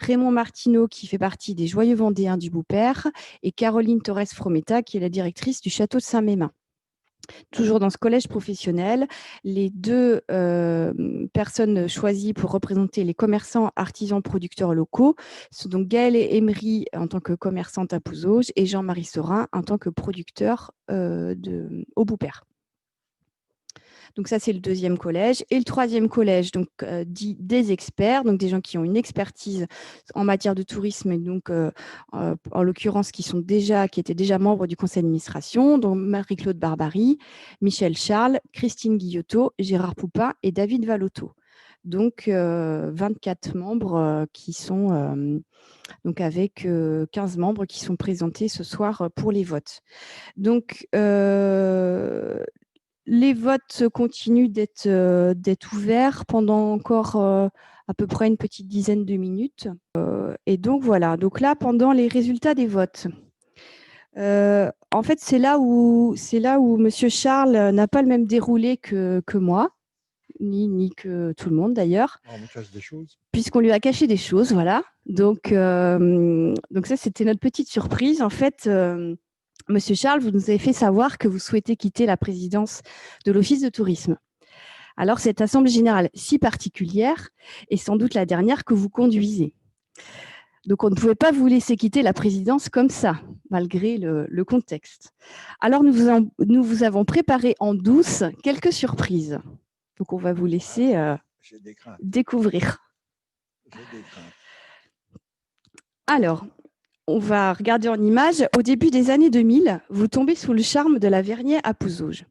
Raymond Martineau, qui fait partie des Joyeux Vendéens du Boupère, et Caroline Torres-Frometa, qui est la directrice du château de Saint-Mémin. Toujours dans ce collège professionnel, les 2 personnes choisies pour représenter les commerçants, artisans, producteurs locaux sont donc Gaëlle Emery en tant que commerçante à Pouzauges et Jean-Marie Sorin en tant que producteur au Boupère. Donc ça, c'est le 2e collège. Et le 3e collège, donc dit des experts, donc des gens qui ont une expertise en matière de tourisme, et donc en l'occurrence qui étaient déjà membres du conseil d'administration, dont Marie-Claude Barbary, Michel Charles, Christine Guillotot, Gérard Poupin et David Valotto. Donc 24 membres qui sont donc avec 15 membres qui sont présentés ce soir pour les votes. Donc les votes continuent d'être ouverts pendant encore à peu près une petite dizaine de minutes. Et donc voilà, donc là, pendant les résultats des votes, en fait, c'est là où M. Charles n'a pas le même déroulé que moi, ni que tout le monde d'ailleurs. On me cache des choses. Puisqu'on lui a caché des choses, voilà. Donc ça, c'était notre petite surprise. En fait, Monsieur Charles, vous nous avez fait savoir que vous souhaitez quitter la présidence de l'Office de tourisme. Alors, cette assemblée générale si particulière est sans doute la dernière que vous conduisez. Donc, on ne pouvait pas vous laisser quitter la présidence comme ça, malgré le contexte. Alors, nous vous avons préparé en douce quelques surprises. Donc, on va vous laisser découvrir. J'ai des craintes. Alors, on va regarder en image. Au début des années 2000, vous tombez sous le charme de la Vernier à Pouzauges.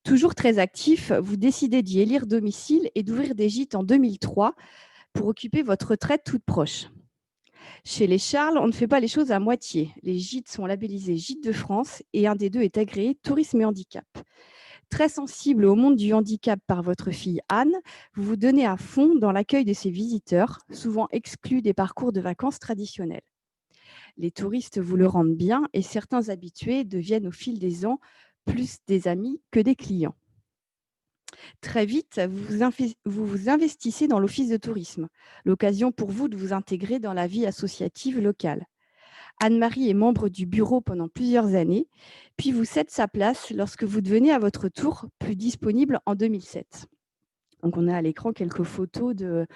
Toujours très actif, vous décidez d'y élire domicile et d'ouvrir des gîtes en 2003 pour occuper votre retraite toute proche. Chez les Charles, on ne fait pas les choses à moitié. Les gîtes sont labellisés Gîtes de France et un des 2 est agréé Tourisme et Handicap. Très sensible au monde du handicap par votre fille Anne, vous vous donnez à fond dans l'accueil de ces visiteurs, souvent exclus des parcours de vacances traditionnels. Les touristes vous le rendent bien et certains habitués deviennent au fil des ans plus des amis que des clients. Très vite, vous vous investissez dans l'office de tourisme, l'occasion pour vous de vous intégrer dans la vie associative locale. Anne-Marie est membre du bureau pendant plusieurs années, puis vous cède sa place lorsque vous devenez à votre tour plus disponible en 2007. Donc on a à l'écran quelques photos de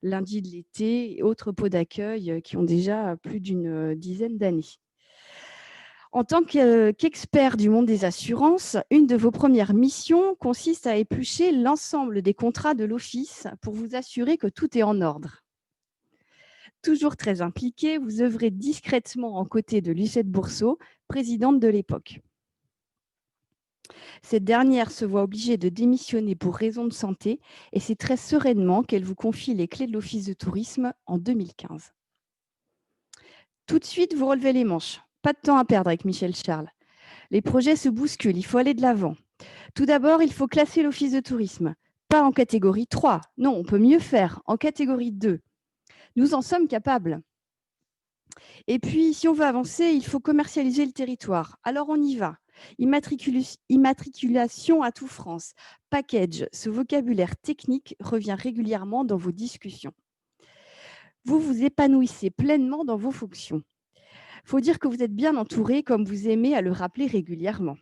lundi de l'été et autres pots d'accueil qui ont déjà plus d'une dizaine d'années. En tant qu'expert du monde des assurances, une de vos premières missions consiste à éplucher l'ensemble des contrats de l'Office pour vous assurer que tout est en ordre. Toujours très impliqué, vous œuvrez discrètement aux côtés de Lucette Bourseau, présidente de l'époque. Cette dernière se voit obligée de démissionner pour raison de santé et c'est très sereinement qu'elle vous confie les clés de l'Office de tourisme en 2015. Tout de suite, vous relevez les manches. Pas de temps à perdre avec Michel Charles. Les projets se bousculent, il faut aller de l'avant. Tout d'abord, il faut classer l'Office de tourisme. Pas en catégorie 3, non, on peut mieux faire, en catégorie 2. Nous en sommes capables. Et puis, si on veut avancer, il faut commercialiser le territoire. Alors, on y va. Immatriculation à tout France, package, ce vocabulaire technique revient régulièrement dans vos discussions. Vous vous épanouissez pleinement dans vos fonctions. Il faut dire que vous êtes bien entouré, comme vous aimez à le rappeler régulièrement.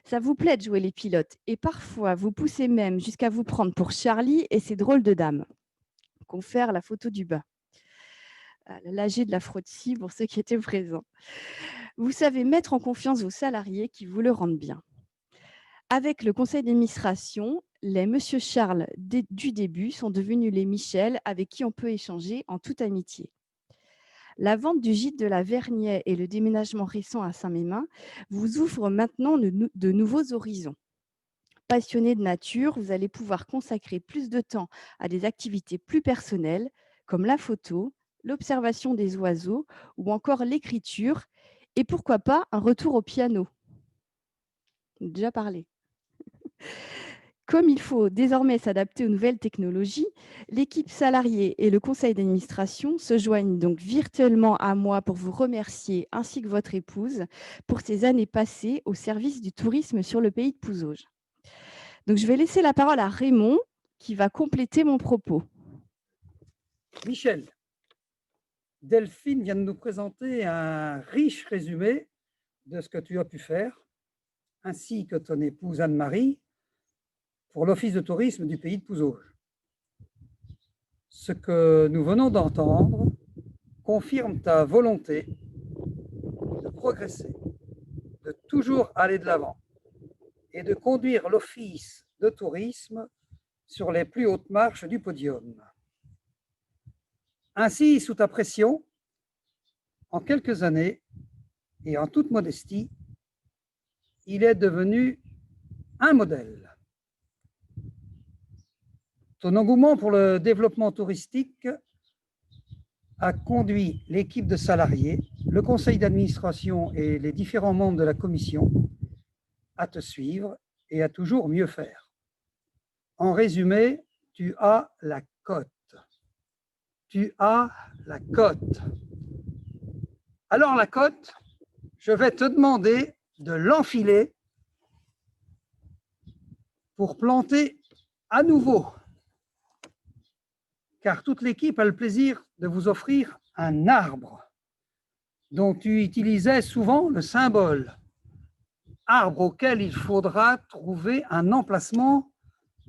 Ça vous plaît de jouer les pilotes et parfois vous poussez même jusqu'à vous prendre pour Charlie et ses drôles de dames. Confère la photo du bas. L'âgé de la fraude-ci pour ceux qui étaient présents. Vous savez mettre en confiance vos salariés qui vous le rendent bien. Avec le conseil d'administration, les Monsieur Charles du début sont devenus les Michel avec qui on peut échanger en toute amitié. La vente du gîte de la Vernier et le déménagement récent à Saint-Mémin vous ouvrent maintenant de nouveaux horizons. Passionné de nature, vous allez pouvoir consacrer plus de temps à des activités plus personnelles comme la photo, l'observation des oiseaux ou encore l'écriture et pourquoi pas un retour au piano. On a déjà parlé. Comme il faut désormais s'adapter aux nouvelles technologies, l'équipe salariée et le conseil d'administration se joignent donc virtuellement à moi pour vous remercier, ainsi que votre épouse, pour ces années passées au service du tourisme sur le pays de Pouzauges. Donc, je vais laisser la parole à Raymond, qui va compléter mon propos. Michel, Delphine vient de nous présenter un riche résumé de ce que tu as pu faire, ainsi que ton épouse Anne-Marie, pour l'Office de tourisme du pays de Pouzauges. Ce que nous venons d'entendre confirme ta volonté de progresser, de toujours aller de l'avant et de conduire l'Office de tourisme sur les plus hautes marches du podium. Ainsi, sous ta pression, en quelques années et en toute modestie, il est devenu un modèle. Ton engouement pour le développement touristique a conduit l'équipe de salariés, le conseil d'administration et les différents membres de la commission à te suivre et à toujours mieux faire. En résumé, tu as la cote. Tu as la cote. Alors la cote, je vais te demander de l'enfiler pour planter à nouveau, car toute l'équipe a le plaisir de vous offrir un arbre dont tu utilisais souvent le symbole, arbre auquel il faudra trouver un emplacement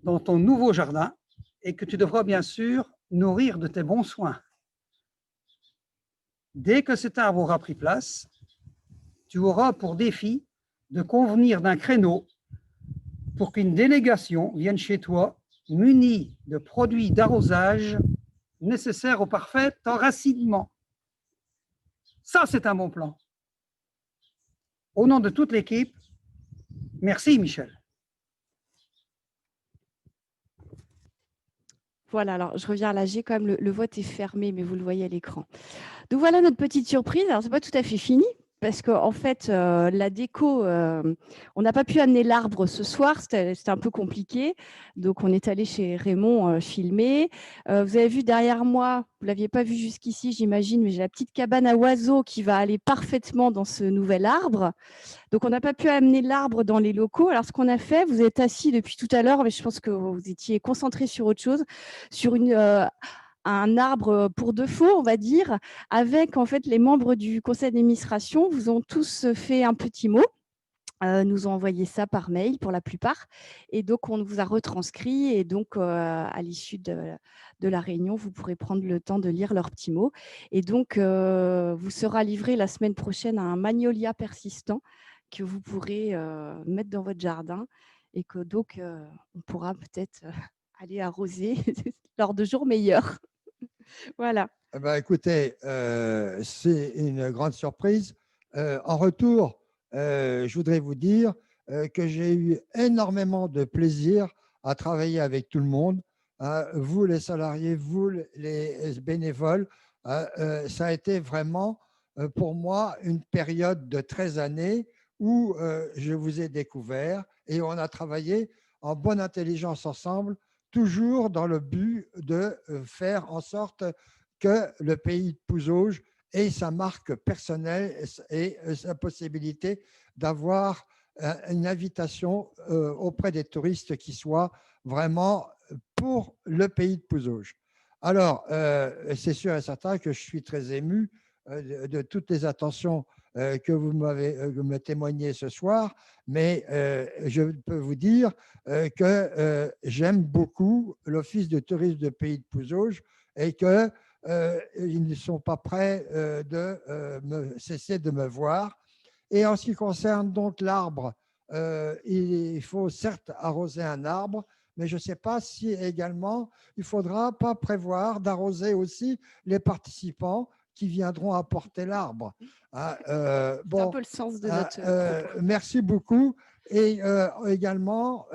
dans ton nouveau jardin et que tu devras bien sûr nourrir de tes bons soins. Dès que cet arbre aura pris place, tu auras pour défi de convenir d'un créneau pour qu'une délégation vienne chez toi munie de produits d'arrosage nécessaires au parfait enracinement. Ça, c'est un bon plan. Au nom de toute l'équipe, merci Michel. Voilà, alors je reviens à l'AG, quand même le vote est fermé, mais vous le voyez à l'écran. Donc voilà notre petite surprise. Alors, ce n'est pas tout à fait fini, parce qu'en fait, la déco, on n'a pas pu amener l'arbre ce soir, c'était un peu compliqué. Donc, on est allé chez Raymond filmer. Vous avez vu derrière moi, vous ne l'aviez pas vu jusqu'ici, j'imagine, mais j'ai la petite cabane à oiseaux qui va aller parfaitement dans ce nouvel arbre. Donc, on n'a pas pu amener l'arbre dans les locaux. Alors, ce qu'on a fait, vous êtes assis depuis tout à l'heure, mais je pense que vous étiez concentrés sur autre chose, sur un arbre pour de faux, on va dire, avec en fait les membres du conseil d'administration vous ont tous fait un petit mot. nous ont envoyé ça par mail pour la plupart. Et donc, on vous a retranscrit. Et donc, à l'issue de la réunion, vous pourrez prendre le temps de lire leurs petits mots. Et donc, vous sera livré la semaine prochaine un magnolia persistant que vous pourrez mettre dans votre jardin et que donc, on pourra peut-être aller arroser lors de jours meilleurs. Voilà. Eh ben, écoutez, c'est une grande surprise. En retour, je voudrais vous dire que j'ai eu énormément de plaisir à travailler avec tout le monde, hein, vous les salariés, vous les bénévoles. Ça a été vraiment pour moi une période de 13 années où je vous ai découvert et on a travaillé en bonne intelligence ensemble, toujours dans le but de faire en sorte que le pays de Pouzauges ait sa marque personnelle et sa possibilité d'avoir une invitation auprès des touristes qui soit vraiment pour le pays de Pouzauges. Alors, c'est sûr et certain que je suis très ému de toutes les attentions que vous me témoignez ce soir, mais je peux vous dire que j'aime beaucoup l'Office de tourisme de pays de Pouzauges et que ils ne sont pas prêts de cesser de me voir. Et en ce qui concerne donc l'arbre, il faut certes arroser un arbre, mais je ne sais pas si également il ne faudra pas prévoir d'arroser aussi les participants qui viendront apporter l'arbre. Hein, C'est un peu le sens de notre propos. merci beaucoup. Et également,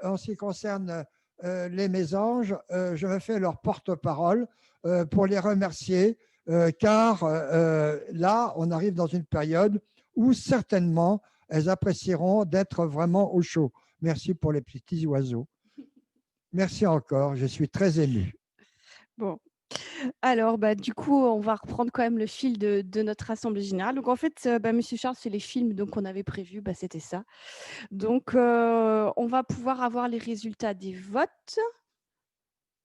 en ce qui concerne les mésanges, je me fais leur porte-parole pour les remercier, car là, on arrive dans une période où certainement, elles apprécieront d'être vraiment au chaud. Merci pour les petits oiseaux. Merci encore, je suis très ému. Bon. Alors, du coup, on va reprendre quand même le fil de notre assemblée générale. Donc, en fait, Monsieur Charles, c'est les films qu'on avait prévus, c'était ça. Donc, on va pouvoir avoir les résultats des votes.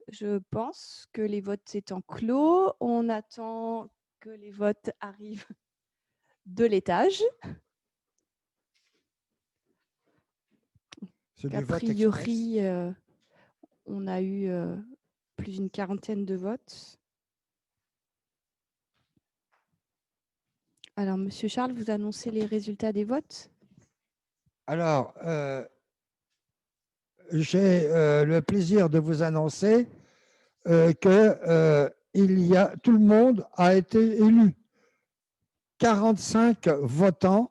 Je pense que les votes étant clos, on attend que les votes arrivent de l'étage. A priori, on a eu plus d'une quarantaine de votes. Alors, Monsieur Charles, vous annoncez les résultats des votes? Alors, j'ai le plaisir de vous annoncer que tout le monde a été élu. 45 votants,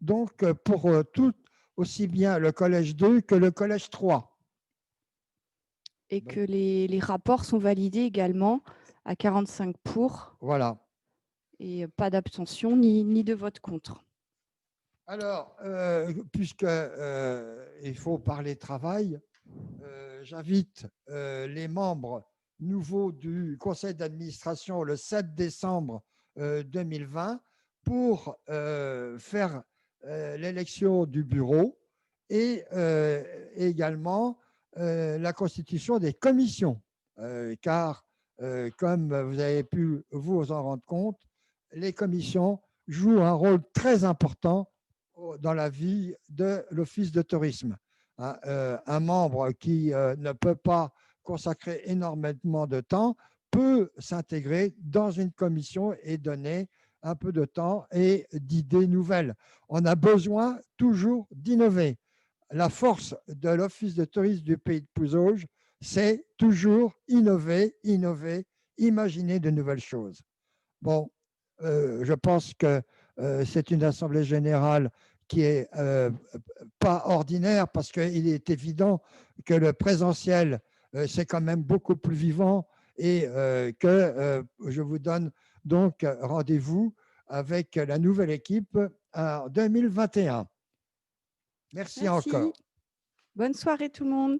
donc pour tout, aussi bien le collège 2 que le collège 3. Et que les rapports sont validés également à 45 pour. Voilà. Et pas d'abstention ni de vote contre. Alors, puisqu'il faut parler travail, j'invite les membres nouveaux du conseil d'administration le 7 décembre 2020 pour faire l'élection du bureau et également la constitution des commissions, car comme vous avez pu vous en rendre compte, les commissions jouent un rôle très important dans la vie de l'Office de tourisme. Un membre qui ne peut pas consacrer énormément de temps peut s'intégrer dans une commission et donner un peu de temps et d'idées nouvelles. On a besoin toujours d'innover. La force de l'Office de tourisme du pays de Pouzauges, c'est toujours innover, imaginer de nouvelles choses. Bon, je pense que c'est une assemblée générale qui est pas ordinaire parce qu'il est évident que le présentiel, c'est quand même beaucoup plus vivant et que je vous donne donc rendez-vous avec la nouvelle équipe en 2021. Merci encore. Bonne soirée tout le monde.